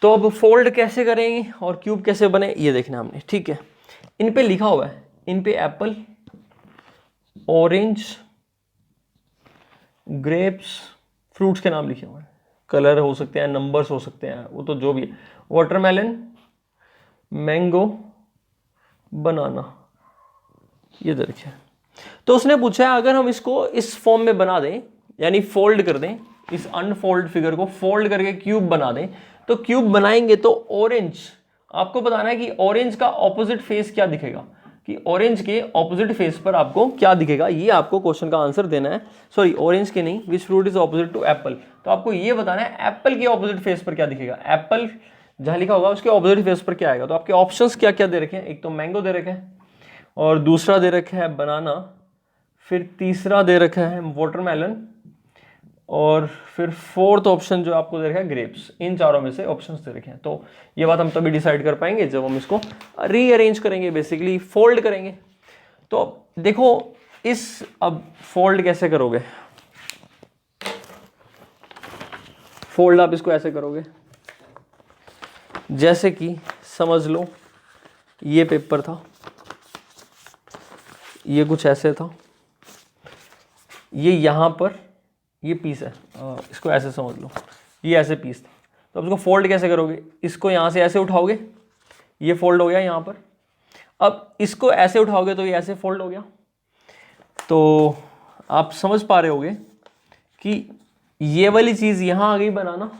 तो अब फोल्ड कैसे करेंगे और क्यूब कैसे बने ये देखना हमने, ठीक है। इन पे लिखा हुआ है, इन पे एप्पल, ऑरेंज, ग्रेप्स, फ्रूट्स के नाम लिखे हुए हैं, कलर हो सकते हैं, नंबर्स हो सकते हैं, वो तो जो भी है, वाटरमेलन, मैंगो, बनाना, ये दे रखे हैं। तो उसने पूछा है अगर हम इसको इस फॉर्म में बना दें, यानी फोल्ड कर दें, इस अनफोल्ड फिगर को फोल्ड करके क्यूब बना दें, तो क्यूब बनाएंगे तो ऑरेंज, आपको बताना है कि ऑरेंज का ऑपोजिट फेस क्या दिखेगा, कि ऑरेंज के ऑपोजिट फेस पर आपको क्या दिखेगा, ये आपको क्वेश्चन का आंसर देना है। सॉरी, ऑरेंज के नहीं, which fruit is opposite to apple, तो आपको ये बताना है एप्पल के ऑपोजिट फेस पर क्या दिखेगा, एप्पल जहां लिखा होगा उसके ऑपोजिट फेस पर क्या आएगा। तो आपके ऑप्शंस क्या क्या दे रखे हैं, एक तो मैंगो दे रखे हैं, और दूसरा दे रखा है बनाना, फिर तीसरा दे रखा है वाटरमेलन, और फिर फोर्थ ऑप्शन जो आपको दे रखा है ग्रेप्स। इन चारों में से ऑप्शंस दे रखे हैं। तो ये बात हम तभी डिसाइड कर पाएंगे जब हम इसको रीअरेंज करेंगे, बेसिकली फोल्ड करेंगे। तो देखो इस, अब फोल्ड कैसे करोगे, फोल्ड आप इसको ऐसे करोगे, जैसे कि समझ लो ये पेपर था, ये कुछ ऐसे था, ये यहां पर ये पीस है, इसको ऐसे समझ लो, ये ऐसे पीस था। तो अब इसको फोल्ड कैसे करोगे, इसको यहां से ऐसे उठाओगे, ये फोल्ड हो गया यहां पर। अब इसको ऐसे उठाओगे तो ये ऐसे फोल्ड हो गया। तो आप समझ पा रहे होगे कि ये वाली चीज यहां आ गई बनाना,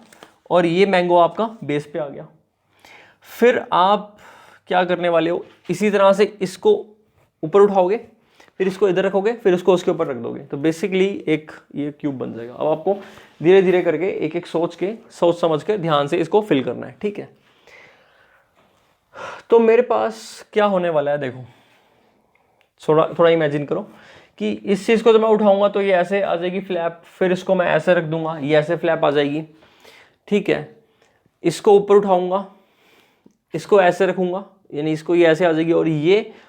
और ये मैंगो आपका बेस पे आ गया। फिर आप क्या करने वाले हो, इसी तरह से इसको ऊपर उठाओगे, फिर इसको इधर रखोगे, फिर इसको उसके ऊपर रख दोगे, तो बेसिकली एक ये क्यूब बन जाएगा। अब आपको धीरे धीरे करके एक एक सोच समझ के ध्यान से इसको फिल करना है, ठीक है। तो मेरे पास क्या होने वाला है, देखो थोड़ा इमेजिन करो कि इस चीज को जब मैं उठाऊंगा तो ये ऐसे आ जाएगी फ्लैप, फिर इसको मैं ऐसे रख दूंगा, ये ऐसे फ्लैप आ जाएगी, ठीक है। इसको ऊपर उठाऊंगा, इसको ऐसे रखूंगा, यानी इसको ये ऐसे आ जाएगी,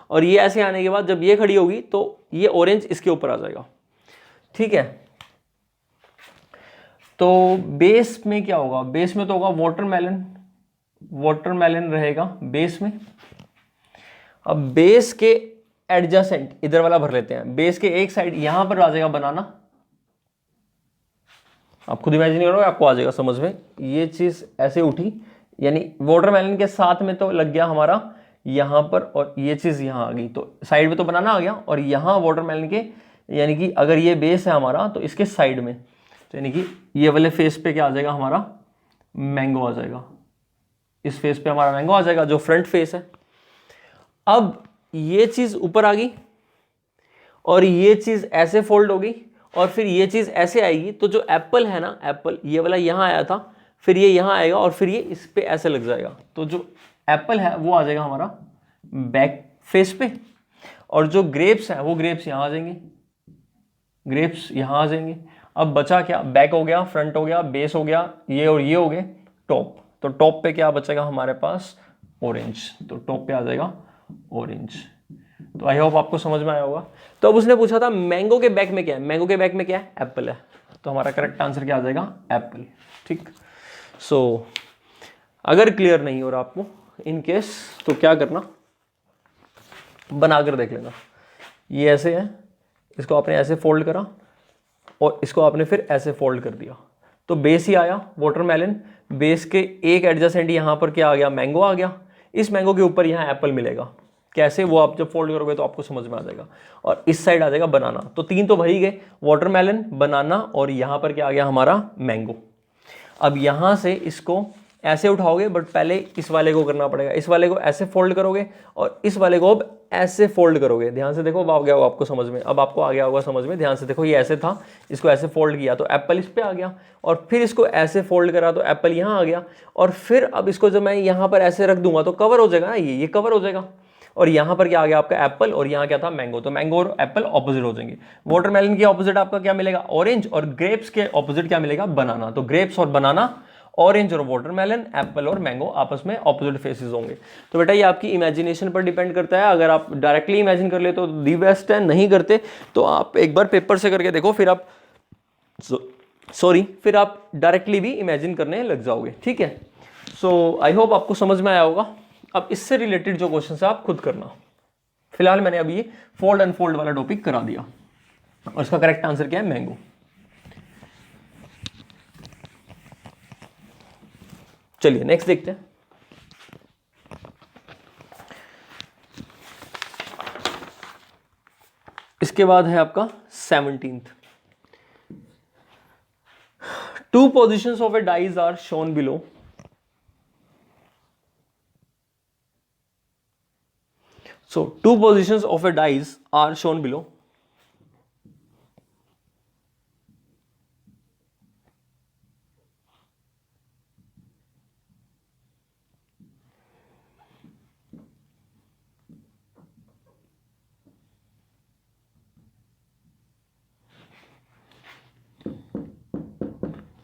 और ये ऐसे आने के बाद जब ये खड़ी होगी तो ये ऑरेंज इसके ऊपर आ जाएगा, ठीक है। तो बेस में क्या होगा, बेस में तो होगा वाटरमेलन रहेगा बेस में। अब बेस के एडजेसेंट इधर वाला भर लेते हैं, बेस के एक साइड यहां पर आ जाएगा बनाना, आप खुद इमेजिन करोगे आपको आ जाएगा समझ में। ये चीज ऐसे उठी, यानी वाटरमेलन के साथ में तो लग गया हमारा यहां पर, और ये चीज यहां आ गई, तो साइड में तो बनाना आ गया, और यहां वाटरमेलन के, यानी कि अगर ये बेस है हमारा तो इसके साइड में, तो यानी कि ये वाले फेस पे क्या आ जाएगा हमारा मैंगो आ जाएगा, इस फेस पे हमारा मैंगो आ जाएगा जो फ्रंट फेस है। अब ये चीज ऊपर आ गई, और ये चीज ऐसे फोल्ड होगी, और फिर ये चीज ऐसे आएगी, तो जो एप्पल है ना, एप्पल ये वाला यहां आया था, फिर ये यहां आएगा, और फिर ये इस पे ऐसे लग जाएगा, तो जो एप्पल है वो आ जाएगा हमारा बैक फेस पे, और जो ग्रेप्स है वो ग्रेप्स यहां आ जाएंगे, ग्रेप्स यहां आ जाएंगे। अब बचा क्या, बैक हो गया, फ्रंट हो गया, बेस हो गया, ये और ये हो गए, टॉप। तो टॉप पे क्या बचेगा हमारे पास, ऑरेंज, तो टॉप पे आ जाएगा ऑरेंज। तो आई होप आपको समझ में आया होगा। तो अब उसने पूछा था मैंगो के बैक में क्या है, मैंगो के बैक में क्या है, एप्पल है, तो हमारा करेक्ट आंसर क्या आ जाएगा, एप्पल, ठीक। सो अगर क्लियर नहीं हो रहा आपको इन केस, तो क्या करना, बनाकर देख लेना। ये ऐसे है, इसको आपने ऐसे फोल्ड करा, और इसको आपने फिर ऐसे फोल्ड कर दिया, तो बेस ही आया वाटरमेलन, बेस के एक एडजेसेंट यहां पर क्या आ गया, मैंगो आ गया, इस मैंगो के ऊपर यहां एप्पल मिलेगा। कैसे, वो आप जब फोल्ड करोगे तो आपको समझ में आ जाएगा। और इस साइड आ जाएगा बनाना, तो तीन तो भर ही गए, वाटरमेलन, बनाना, और यहां पर क्या आ गया हमारा मैंगो। अब यहां से इसको ऐसे उठाओगे, बट पहले इस वाले को करना पड़ेगा, इस वाले को ऐसे फोल्ड करोगे, और इस वाले को अब ऐसे फोल्ड करोगे। ध्यान से देखो, अब आ गया होगा आपको समझ में, अब आपको आ गया होगा समझ में, ध्यान से देखो, ये ऐसे था, इसको ऐसे फोल्ड किया तो एप्पल इस पे आ गया, और फिर इसको ऐसे फोल्ड करा तो एप्पल यहाँ आ गया, और फिर अब इसको जब मैं यहाँ पर ऐसे रख दूंगा तो कवर हो जाएगा ना, ये कवर हो जाएगा, और यहाँ पर क्या आ गया आपका एप्पल, और यहाँ क्या था मैंगो, तो मैंगो और एप्पल ऑपोजिट हो जाएंगे। वाटरमेलन के ऑपोजिट आपका क्या मिलेगा, ऑरेंज, और ग्रेप्स के ऑपोजिट क्या मिलेगा, बनाना। तो ग्रेप्स और बनाना, ऑरेंज और वाटरमेलन, एप्पल और मैंगो आपस में ऑपोजिट फेसेस होंगे। तो बेटा ये आपकी इमेजिनेशन पर डिपेंड करता है, अगर आप डायरेक्टली इमेजिन कर ले तो दी बेस्ट है, नहीं करते तो आप एक बार पेपर से करके देखो, फिर आप फिर आप डायरेक्टली भी इमेजिन करने लग जाओगे, ठीक है। सो आई होप आपको समझ में आया होगा। अब इससे रिलेटेड जो क्वेश्चन है आप खुद करना। फिलहाल मैंने अभी ये फोल्ड अनफोल्ड वाला टॉपिक करा दिया, और इसका करेक्ट आंसर क्या है, मैंगो। चलिए नेक्स्ट देखते हैं। इसके बाद है आपका 17th. Two positions of a dice are shown below. So two positions of a dice are shown below.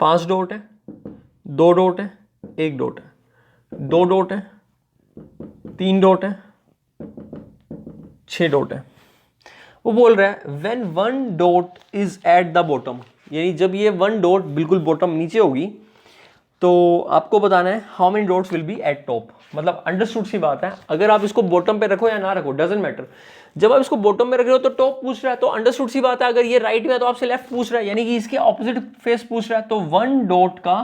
पांच डॉट है, दो डॉट है, एक डॉट है, दो डॉट है, तीन डॉट है, छह डॉट है. वो बोल रहा है when one dot is at the bottom, यानी जब ये वन डॉट बिल्कुल बॉटम नीचे होगी तो आपको बताना है how many dots will be eight top. मतलब अंडरस्टूड सी बात है, अगर आप इसको बॉटम पे रखो या ना रखो डजंट मैटर. जब आप इसको बॉटम में रख रहे हो तो टॉप पूछ रहा है, तो अंडरस्टूड सी बात है. अगर ये राइट में है तो आपसे लेफ्ट पूछ रहा है, यानी कि इसके ऑपोजिट फेस पूछ रहा है. तो वन डॉट का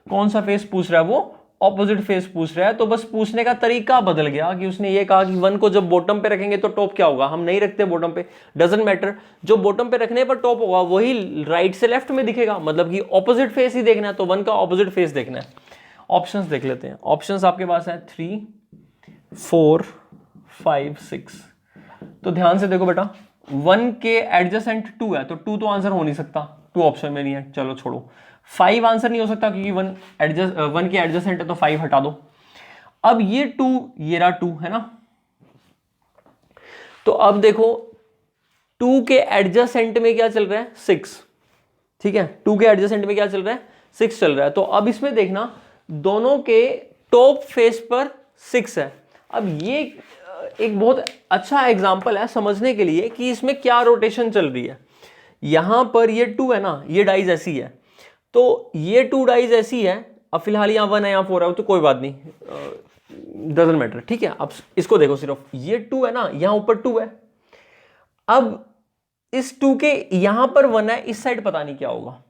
कौन सा फेस पूछ रहा है, वो ऑपोजिट फेस पूछ रहा है. तो बस पूछने का तरीका बदल गया कि उसने ये कहा कि वन को जब बॉटम पे रखेंगे तो टॉप क्या होगा. हम नहीं रखते बॉटम पे, डजंट मैटर. जो बॉटम पे रखने पर टॉप होगा वही राइट से लेफ्ट में दिखेगा, मतलब कि ऑपोजिट फेस ही देखना है. तो वन का ऑपोजिट फेस देखना है. ऑप्शंस देख लेते हैं. ऑप्शंस आपके पास है 3, 4, 5, 6. तो ध्यान से देखो बेटा, 1 के एडजेसेंट 2 है, तो 2 तो आंसर हो नहीं सकता, 2 ऑप्शन में नहीं है. चलो छोड़ो. 5 आंसर नहीं हो सकता क्योंकि 1 के एडजेसेंट है, तो 5 हटा दो. अब ये 2, ये रहा 2 है ना. तो अब देखो 2 के एडजेसेंट में क्या चल रहा है, 6. ठीक है, 2 के एडजेसेंट में क्या चल रहा है, 6 चल रहा है. तो अब इसमें देखना दोनों के टॉप फेस पर 6 है. अब ये एक बहुत अच्छा एग्जांपल है समझने के लिए कि इसमें क्या रोटेशन चल रही है. यहां पर ये 2 है ना, ये डाइज ऐसी है, तो ये 2 डाइज ऐसी है. अब फिलहाल यहां 1 है, यहां 4 है, तो कोई बात नहीं, डजंट मैटर. ठीक है, अब इसको देखो, सिर्फ ये 2 है ना, यहां ऊपर 2 है. अब इस 2 के यहां पर 1 है, इस साइड पता नहीं क्या होगा,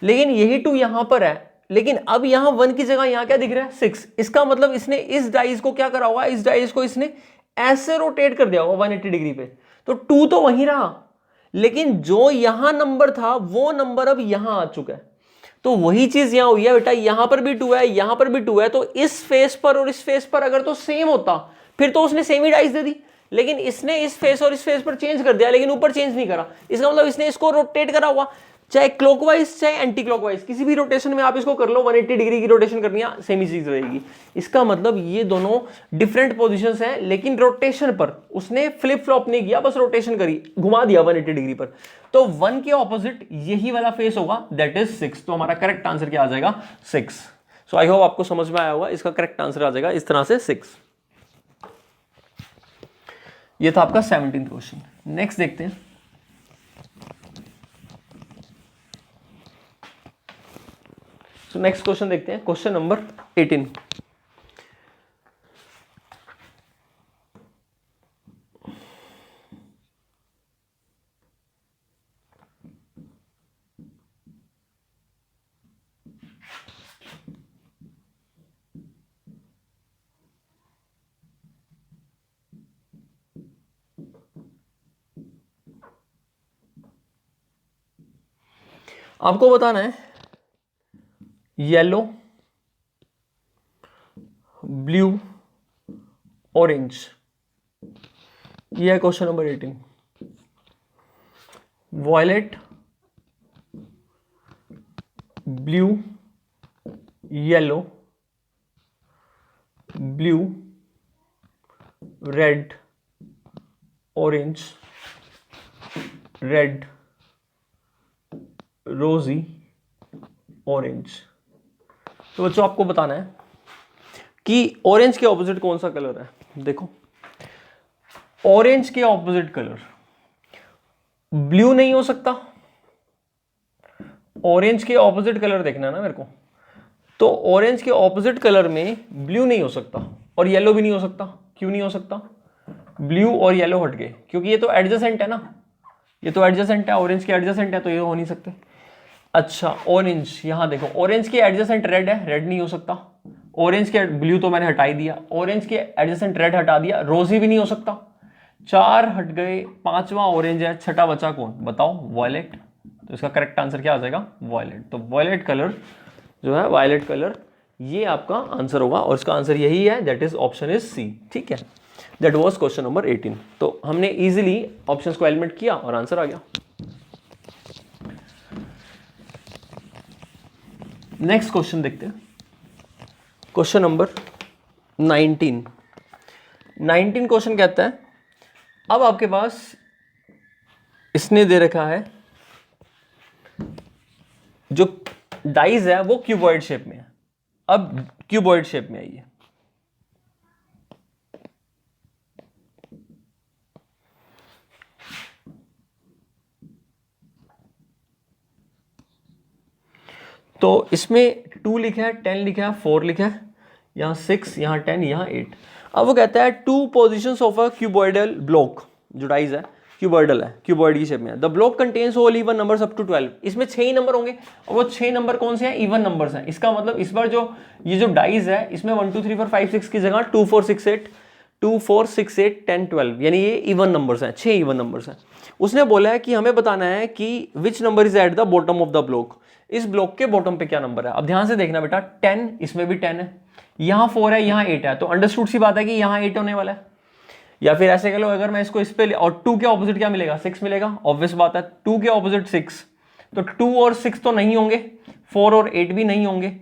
लेकिन यही 2 यहां पर है. लेकिन अब यहां 1 की जगह यहां क्या दिख रहा है, 6. इसका मतलब इसने इस डाइस को क्या करा होगा, इस डाइस को इसने ऐसे रोटेट कर दिया होगा 180 डिग्री पे. तो 2 तो वहीं रहा, लेकिन जो यहां नंबर था वो नंबर अब यहां आ चुका है. तो वही चीज यहां हुई है बेटा, यहां पर भी 2 है, यहां पर भी 2 है. तो इस फेस पर और इस फेस पर अगर तो सेम होता फिर तो उसने सेम ही डाइस दे दी, लेकिन इसने इस फेस और इस फेस पर चेंज कर दिया, लेकिन ऊपर चेंज नहीं करा. इसका मतलब इसने इसको रोटेट करा हुआ, चाहे क्लॉकवाइज चाहे एंटी क्लॉकवाइज, किसी भी रोटेशन में आप इसको कर लो. 180 डिग्री की रोटेशन करनी है, सेम ही चीज रहेगी. इसका मतलब ये दोनों डिफरेंट पोजीशंस हैं, लेकिन रोटेशन पर उसने फ्लिप फ्लॉप नहीं किया, बस रोटेशन करी, घुमा दिया 180 डिग्री पर. तो 1 के ऑपोजिट यही वाला फेस होगा, दैट इज 6. तो हमारा करेक्ट आंसर क्या आ जाएगा, 6. सो आई होप आपको समझ में आया होगा. इसका करेक्ट आंसर आ जाएगा इस तरह से 6. ये था आपका 17th क्वेश्चन. नेक्स्ट देखते हैं. तो नेक्स्ट क्वेश्चन देखते हैं, क्वेश्चन नंबर 18. आपको बताना है येलो, ब्लू, ऑरेंज. यह है question number 18. Violet, blue, yellow, blue, red, orange, red, rosy, orange. तो बच्चों आपको बताना है कि ऑरेंज के ऑपोजिट कौन सा कलर है. देखो ऑरेंज के ऑपोजिट कलर ब्लू नहीं हो सकता. ऑरेंज के ऑपोजिट कलर देखना है ना मेरे को. तो ऑरेंज के ऑपोजिट कलर में ब्लू नहीं हो सकता और येलो भी नहीं हो सकता. क्यों नहीं हो सकता, ब्लू और येलो हट गए क्योंकि ये तो एडजेसेंट है ना, ये तो एडजेसेंट है, ऑरेंज के एडजेसेंट है, तो ये हो नहीं सकते. अच्छा ऑरेंज, यहां देखो ऑरेंज के एडजेसेंट रेड है, रेड नहीं हो सकता. ऑरेंज के ब्लू तो मैंने हटा ही दिया, ऑरेंज के एडजेसेंट रेड हटा दिया, रोजी भी नहीं हो सकता 4 हट गए, 5वां ऑरेंज है, छठा बचा कौन बताओ? वॉयलेट। तो इसका करेक्ट आंसर क्या आ जाएगा? वॉयलेट। तो वॉयलेट कलर जो है, वायलेट कलर, ये आपका आंसर होगा और इसका आंसर यही है, that is option is C. ठीक है, दैट वाज क्वेश्चन नंबर 18। तो हमने इजीली ऑप्शंस को एलिमिनेट किया और आंसर आ गया। नेक्स्ट क्वेश्चन देखते हैं, क्वेश्चन नंबर 19। 19 क्वेश्चन कहता है, अब आपके पास इसने दे रखा है जो डाइज है वो क्यूबॉइड शेप में है। अब क्यूबॉइड शेप में आइए, तो इसमें 2 लिखा है, 10 लिखा है, 4 लिखा है, यहां 6, यहां 10, यहां 8। अब वो कहता है 2 positions of a cuboidal block, जो डाइज है क्यूबॉइडल है, क्यूबॉइड की शेप में है। The block contains all even numbers up to 12। इसमें 6 ही नंबर होंगे और वो 6 नंबर कौन से हैं? इवन नंबर्स हैं। इसका मतलब इस बार जो ये जो डाइज है इसमें 1 2 3 4 5 6 की जगह 2 4 6 8 2 4 6 8 10 12, यानी ये इवन नंबर्स हैं, 6 इवन नंबर्स हैं। उसने बोला है कि हमें बताना है कि which number is at the bottom of the block. इस ब्लॉक के बॉटम पे क्या नंबर है? अब ध्यान से देखना बेटा, 10 इसमें भी 10 है, यहां 4 है, यहां 8 है, तो अंडरस्टूड सी बात है कि यहां 8 होने वाला है। या फिर ऐसे कह लो, अगर मैं इसको इस पे और 2 के ऑपोजिट क्या मिलेगा? 6 मिलेगा। ऑब्वियस बात है, 2 के ऑपोजिट 6, तो 2 और 6 तो नहीं होंगे, 4 और 8 भी नहीं होंगे,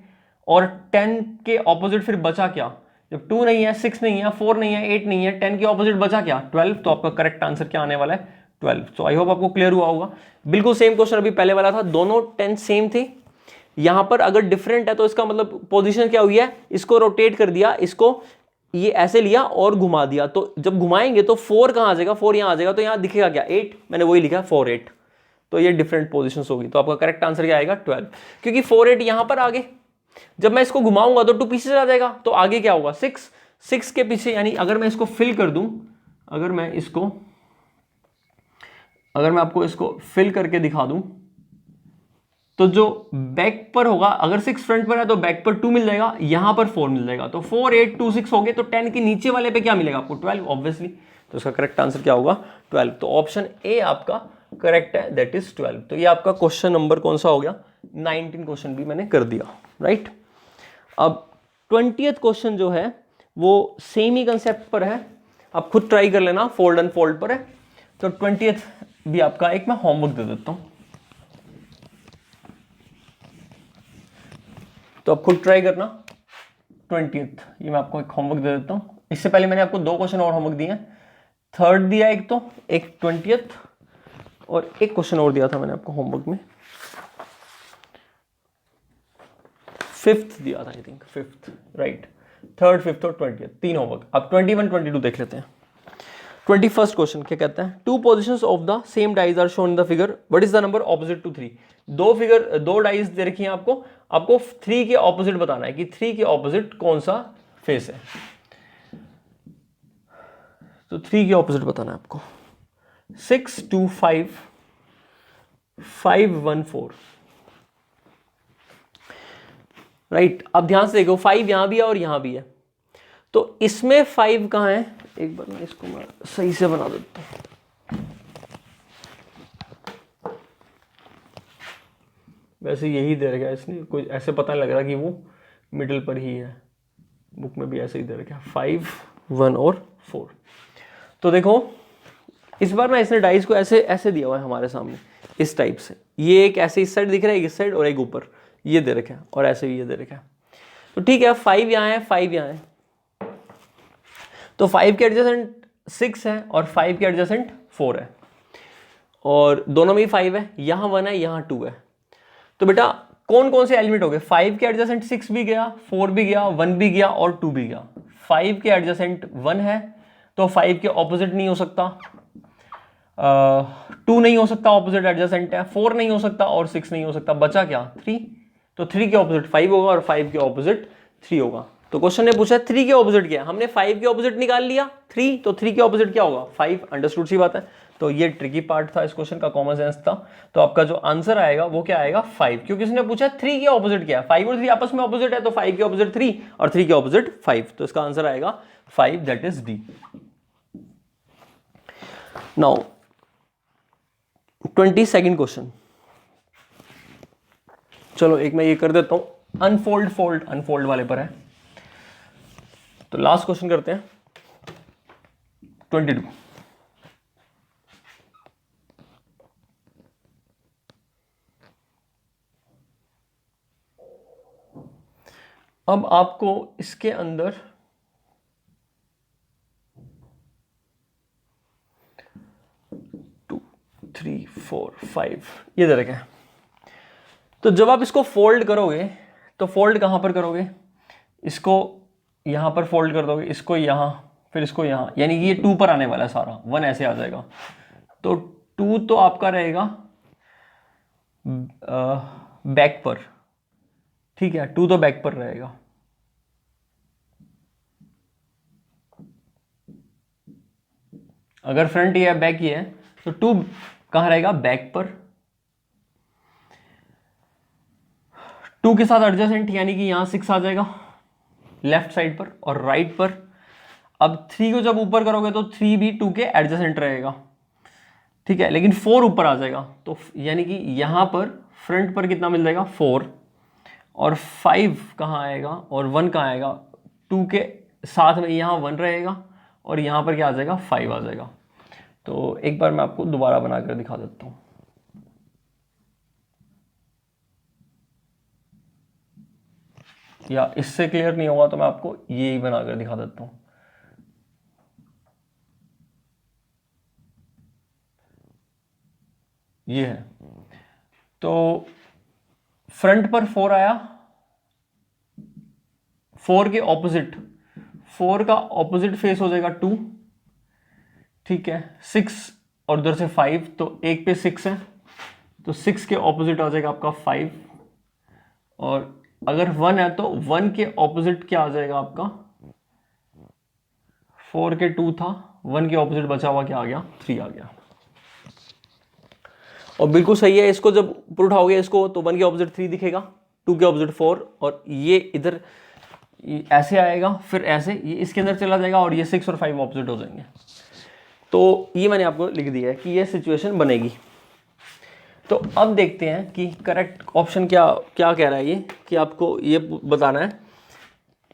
और 10 के ऑपोजिट फिर बचा क्या? जब 2 नहीं है, 6 नहीं है, 4 नहीं है, 8 नहीं है, 10 के ऑपोजिट बचा क्या? 12। तो आपका करेक्ट आंसर क्या आने वाला है? 12। तो आई होप आपको क्लियर हुआ होगा। बिल्कुल सेम क्वेश्चन अभी पहले वाला था, दोनों 10 सेम थे। यहां पर अगर डिफरेंट है तो इसका मतलब पोजीशन क्या हुई है? इसको रोटेट कर दिया, इसको ये ऐसे लिया और घुमा दिया, तो जब घुमाएंगे तो 4 कहां आ जाएगा? 4 यहां आ जाएगा, तो यहां दिखेगा क्या? 8। मैंने वही लिखा 4 8, तो ये डिफरेंट पोजीशंस होगी। तो आपका करेक्ट आंसर क्या आएगा? 12, क्योंकि 4 8 यहां पर आगे, जब मैं इसको घुमाऊंगा तो 2 पीछे आ जाएगा, तो आगे क्या होगा? 6 6 के पीछे, यानी अगर मैं इसको फिल कर दूं, अगर मैं आपको इसको फिल करके दिखा दूं, तो जो बैक पर होगा, अगर 6 फ्रंट पर है तो बैक पर 2 मिल जाएगा, यहां पर 4 मिल जाएगा, तो 4 8 2 6 हो गए, तो 10 के नीचे वाले पे क्या मिलेगा आपको? 12 ऑब्वियसली। तो इसका करेक्ट आंसर क्या होगा? 12। तो ऑप्शन ए आपका करेक्ट है, दैट इज 12। तो ये आपका क्वेश्चन नंबर कौन सा हो गया? 19 क्वेश्चन भी मैंने कर दिया, राइट। अब 20th क्वेश्चन जो है वो सेम ही कंसेप्ट पर है, आप खुद ट्राई कर लेना, फोल्ड एंड फोल्ड पर है। तो 20th भी आपका एक मैं होमवर्क दे देता हूं, तो आप खुद ट्राई करना। 20th ये मैं आपको एक होमवर्क दे देता हूं। इससे पहले मैंने आपको 2 क्वेश्चन और होमवर्क दिए हैं, 3rd दिया एक, तो एक 20th, और एक क्वेश्चन और दिया था मैंने आपको होमवर्क में, 5th दिया था, I think 5th, right. 3rd 5th और 20th, 3 होमवर्क। अब 21 22 देख लेते हैं। 21st क्वेश्चन क्या कहता है? 2 positions of the same dies are shown in the figure, what is the number opposite to 3। दो डाइज दे रखी हैं आपको 3 के ऑपोजिट बताना है कि 3 के ऑपोजिट कौन सा फेस है। तो 3 के ऑपोजिट बताना है आपको। 6 2 5 5 1 4, राइट। अब ध्यान से देखो, 5 यहां भी है और यहां भी है, तो इसमें 5 कहां है? एक बार मैं इसको सही से बना देता हूं। वैसे यही दे रखा है इसने, कोई ऐसे पता नहीं लग रहा कि वो मिडिल पर ही है, बुक में भी ऐसे ही दे रखा है, 5 1 और 4। तो देखो इस बार ना इसने डाइस को ऐसे दिया हुआ है हमारे सामने, इस टाइप से। ये एक ऐसे इस साइड दिख रहा है, इस साइड, और एक ऊपर ये दे रखा है, और ऐसे भी ये दे रखा है। तो ठीक है, 5 यहाँ है, 5 यहाँ है, तो 5 के एडजेसेंट 6 है और 5 के एडजेसेंट 4 है, और दोनों में ही 5 है, यहाँ 1 है, यहाँ 2 है। तो बेटा कौन कौन से एलिमेंट हो गए? 5 के एडजेसेंट 6 भी गया, 4 भी गया, 1 भी गया और 2 भी गया। 5 के एडजेसेंट 1 है, तो 5 के ऑपोजिट नहीं हो सकता, 2 नहीं हो सकता, ऑपोजिट एडजेसेंट है, 4 नहीं हो सकता और 6 नहीं हो सकता, बचा क्या? 3। तो 3 के ऑपोजिट 5 होगा और 5 के ऑपोजिट 3 होगा। तो क्वेश्चन ने पूछा 3 के ऑपोजिट क्या है, हमने 5 के ऑपोजिट निकाल लिया 3, तो 3 के ऑपोजिट क्या होगा? 5। अंडरस्टूड सी बात है। तो ये ट्रिकी पार्ट था इस क्वेश्चन का, कॉमन सेंस था। तो आपका जो आंसर आएगा वो क्या आएगा? 5, क्योंकि उसने पूछा 3 के ऑपोजिट क्या है। 5 और 3 आपस में ऑपोजिट है, तो 5 के ऑपोजिट 3 और 3 के ऑपोजिट 5, तो इसका आंसर आएगा 5, that is D. Now 22nd question, चलो एक मैं ये कर देता हूं, अनफोल्ड फोल्ड, अनफोल्ड वाले पर है। तो लास्ट क्वेश्चन करते हैं 22। अब आपको इसके अंदर टू, 3, 4, 5 ये दे रखे हैं। तो जब आप इसको फोल्ड करोगे तो फोल्ड कहां पर करोगे, इसको यहां पर फोल्ड कर दोगे, इसको यहां, फिर इसको यहां, यानी कि ये 2 पर आने वाला है सारा, 1 ऐसे आ जाएगा। तो 2 तो आपका रहेगा बैक पर, ठीक है, 2 तो बैक पर रहेगा। अगर फ्रंट ही है बैक ही है तो 2 कहां रहेगा, बैक पर। 2 के साथ एडजेसेंट, यानी कि यहां 6 आ जाएगा लेफ्ट साइड पर और राइट पर। अब 3 को जब ऊपर करोगे तो 3 भी 2 के एडजेसेंट रहेगा, ठीक है, लेकिन 4 ऊपर आ जाएगा। तो यानी कि यहां पर फ्रंट पर कितना मिल जाएगा, 4, और 5 कहाँ आएगा और 1 कहाँ आएगा, 2 के साथ में यहाँ 1 रहेगा और यहाँ पर क्या आ जाएगा, 5 आ जाएगा। तो एक बार मैं आपको दोबारा बनाकर दिखा देता हूँ। या इससे क्लियर नहीं होगा तो मैं आपको ये ही बनाकर दिखा देता हूँ। ये है, तो फ्रंट पर 4 आया, 4 के ऑपोजिट, 4 का ऑपोजिट फेस हो जाएगा 2, ठीक है, 6 और उधर से 5, तो एक पे 6 है तो 6 के ऑपोजिट आ जाएगा आपका 5, और अगर 1 है तो 1 के ऑपोजिट क्या आ जाएगा आपका, 4 के 2 था, 1 के ऑपोजिट बचा हुआ क्या आ गया, 3 आ गया। और बिल्कुल सही है, इसको जब ऊपर उठाओगे इसको तो 1 के ऑपोजिट 3 दिखेगा, 2 के ऑपोजिट 4, और ये इधर ऐसे आएगा, फिर ऐसे ये इसके अंदर चला जाएगा और ये 6 और 5 ऑपोजिट हो जाएंगे। तो ये मैंने आपको लिख दिया है कि ये सिचुएशन बनेगी। तो अब देखते हैं कि करेक्ट ऑप्शन क्या क्या कह रहा है, ये कि आपको ये बताना है,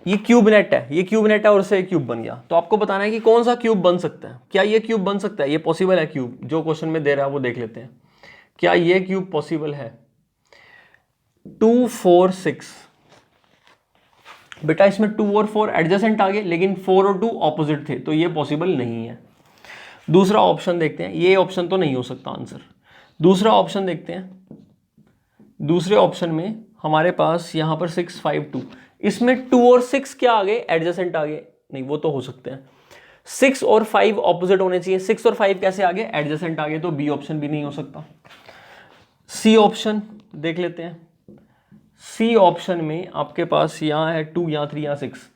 ये क्यूब नेट है, ये क्यूब नेट है और इससे क्यूब बन गया, तो आपको बताना है कि कौन सा क्यूब बन सकता है। क्या ये क्यूब बन सकता है, ये पॉसिबल है क्यूब, जो क्वेश्चन में दे रहा है वो देख लेते हैं। क्या ये क्यूब पॉसिबल है, 2, 4, 6, बेटा इसमें 2 और 4 एडजेसेंट आ गए, लेकिन 4 और 2 ऑपोजिट थे, तो ये पॉसिबल नहीं है। दूसरा ऑप्शन देखते हैं, ये ऑप्शन तो नहीं हो सकता आंसर। दूसरा ऑप्शन देखते हैं, दूसरे ऑप्शन में हमारे पास यहां पर 6, 5, 2, इसमें 2 और 6 क्या आ गए, एडजेसेंट आ गए, नहीं वो तो हो सकते हैं। 6 और 5 ऑपोजिट होने चाहिए, 6 और 5 कैसे आ गए, एडजेसेंट आ गए, तो बी ऑप्शन भी नहीं हो सकता। सी ऑप्शन देख लेते हैं। सी ऑप्शन में आपके पास यहाँ है 2, यहाँ 3, यहाँ 6,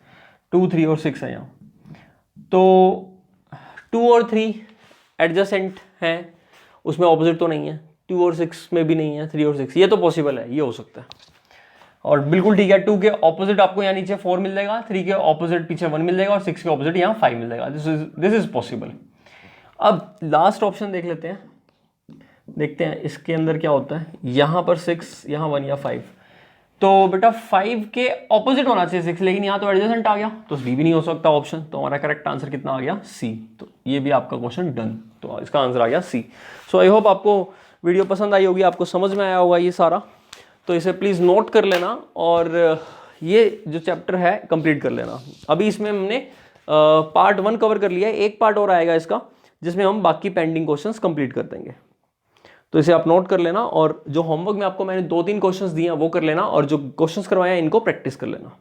2, 3 और 6 है यहाँ, तो 2 और 3 एडजेसेंट हैं, उसमें ऑपोजिट तो नहीं है, 2 और 6 में भी नहीं है, 3 और 6, ये तो पॉसिबल है, ये हो सकता है। और बिल्कुल ठीक है, 2 के ऑपोजिट आपको यहाँ नीचे 4 मिल जाएगा, 3 के ऑपोजिट पीछे 1 मिल जाएगा और 6 के ऑपोजिट यहाँ 5 मिल जाएगा, दिस इज पॉसिबल। अब लास्ट ऑप्शन देख लेते हैं, देखते हैं इसके अंदर क्या होता है। यहाँ पर 6, यहाँ 1 या 5, तो बेटा 5 के ऑपोजिट होना चाहिए 6, लेकिन यहाँ तो एडजेसेंट आ गया, तो बी भी नहीं हो सकता ऑप्शन। तो हमारा करेक्ट आंसर कितना आ गया, सी। तो ये भी आपका क्वेश्चन डन, तो इसका आंसर आ गया सी। सो आई होप आपको वीडियो पसंद आई होगी, आपको समझ में आया होगा ये सारा, तो इसे प्लीज़ नोट कर लेना और ये जो चैप्टर है कंप्लीट कर लेना। अभी इसमें हमने पार्ट 1 कवर कर लिया है, एक पार्ट और आएगा इसका जिसमें हम बाकी पेंडिंग क्वेश्चंस कंप्लीट कर देंगे। तो इसे आप नोट कर लेना, और जो होमवर्क में आपको मैंने 2-3 क्वेश्चंस दिए हैं वो कर लेना, और जो क्वेश्चंस करवाए हैं इनको प्रैक्टिस कर लेना।